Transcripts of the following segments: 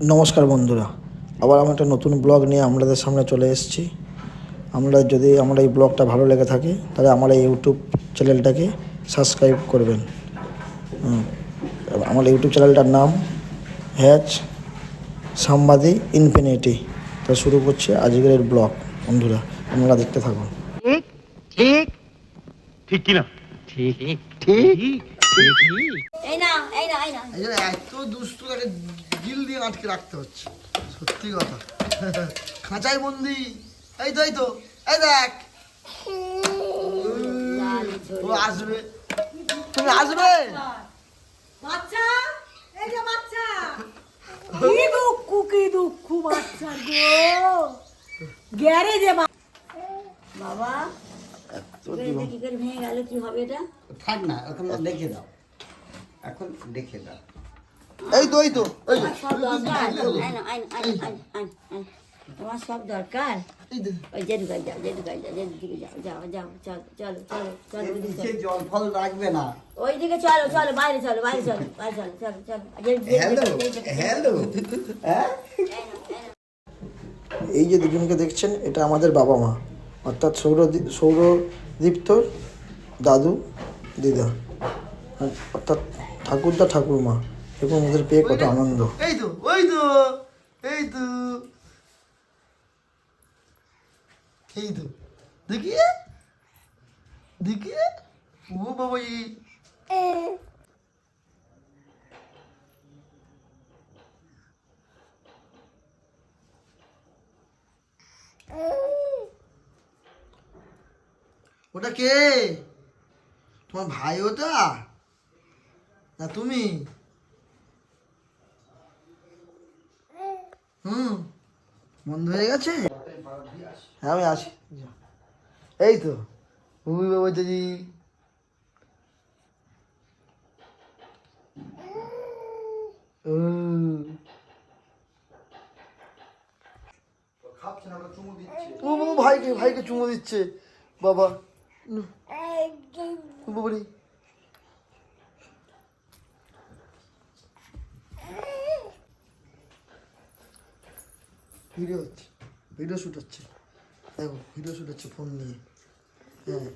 নমস্কার বন্ধুরা, আবার আমরা একটা নতুন ব্লগ নিয়ে আপনাদের সামনে চলে এসেছি। যদি আমরা এই ব্লগটা ভালো লেগে থাকে তাহলে আমার এই ইউটিউব চ্যানেলটাকে সাবস্ক্রাইব করবেন। আমার ইউটিউব চ্যানেলটার নাম হ্যাচ সাংবাদিক ইনফিনিটি। তো শুরু করছে আজকের ব্লগ। বন্ধুরা আপনারা দেখতে থাকুন। ঠিক ঠিক ঠিক কি না ঠিক ঠিক এই না এই না এই না এই জন্য এত দুষ্টু তাকে গিল দিয়ে আটকে রাখতে হচ্ছে, সত্যি কথা। খাঁচাই বন্দি। এই তো এই দেখ, ও আসবে, তুমি আসবে। বাচ্চা, এই যে বাচ্চা, কি দুঃখ বাচ্চা গো, গ্যারেজে বাবা কি করে ভেঙে গেল, কি হবে এটা? থাক না, এখন দেখে দাও, এখন দেখে দাও। এই তো এই তো আমার সব দরকার, আয় না আয় আয় আয় আয় আয়, তোমার সব দরকার। ওই যে ঢুকাই যাও, যে ঢুকাই যাও, যে দিকে যাও, যাও যাও, চলো চলো চলো চলো, ওইদিকে চলো, জল ফল রাখবে না। ওইদিকে চলো চলো, বাইরে চলো বাইরে চলো বাইরে চলো, চলো চলো। হ্যালো, হ্যাঁ, এই যে দুজনকে দেখছেন এটা আমাদের বাবা মা, অর্থাৎ সৌরদীপ্তর দাদু দিদা, অর্থাৎ ঠাকুরদা ঠাকুরমা। এবং ওদের পেয়ে কত আনন্দ। এই তো ওই তো এই তো এই তো দেখিয়ে দেখিয়ে, ও বাবা, ওটা কে? তোমার ভাই ওটা না তুমি? বন্ধ হয়ে গেছে। হ্যাঁ আমি আসি। এই তো ওই বাবা দিদি, ও বাবা ভাইকে চুমু দিচ্ছে বাবা। বাবারি, ভিডিও শ্যুট হচ্ছে, দেখো ভিডিও শ্যুট হচ্ছে ফোন নিয়ে। হ্যাঁ,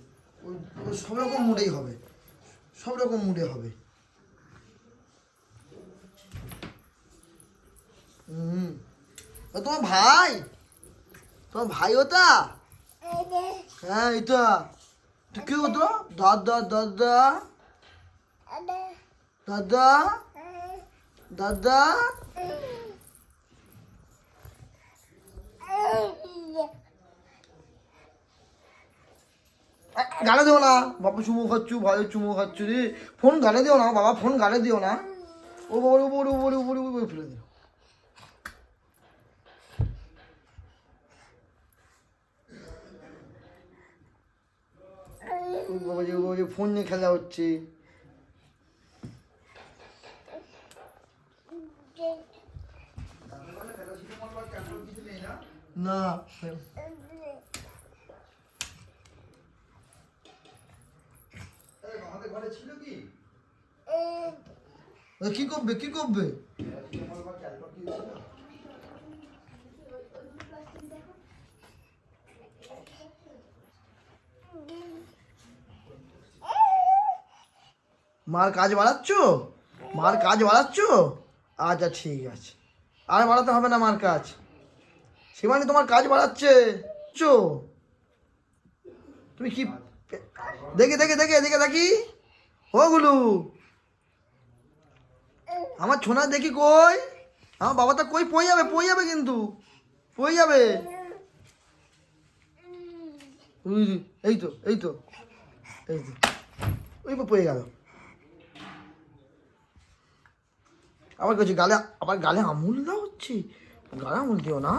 ওই সব রকম মুডেই হবে, সব রকম মুডে হবে। তোমার ভাই ওটা? হ্যাঁ এটা কি হতো? দাদা দাদা দাদা দাদা, গানে দিও না বাবা, চুমু খাচ্ছু, ভাই চুমু খাচ্ছু রে। ফোন গানে দিও না বাবা, ফোন গানে দিও না। ও বাবা উপরে উপরে উপরে উপরে ফেলে দিও। বাবা যে ফোন নিয়ে খেলা হচ্ছে। না কি করবে কি করবে? মার কাজ বাড়াচ্ছ? মার কাজ বাড়াচ্ছ? আচ্ছা ঠিক আছে, আর বাড়াতে হবে না মার কাজ। শিবানী তোমার কাজ বাড়াচ্ছে চো। তুমি কি দেখে দেখে দেখে এদিকে দেখি, ওগুলো আমার ছোনা দেখি কই? আমার বাবা তো কই? পই যাবে কিন্তু পই যাবে। এই তো এই তো এই তো ওই পয়ে গেল। আবার কিছু গালে, আবার গালে আমুল দেওয়া হচ্ছে। গালে আমুল দিও না।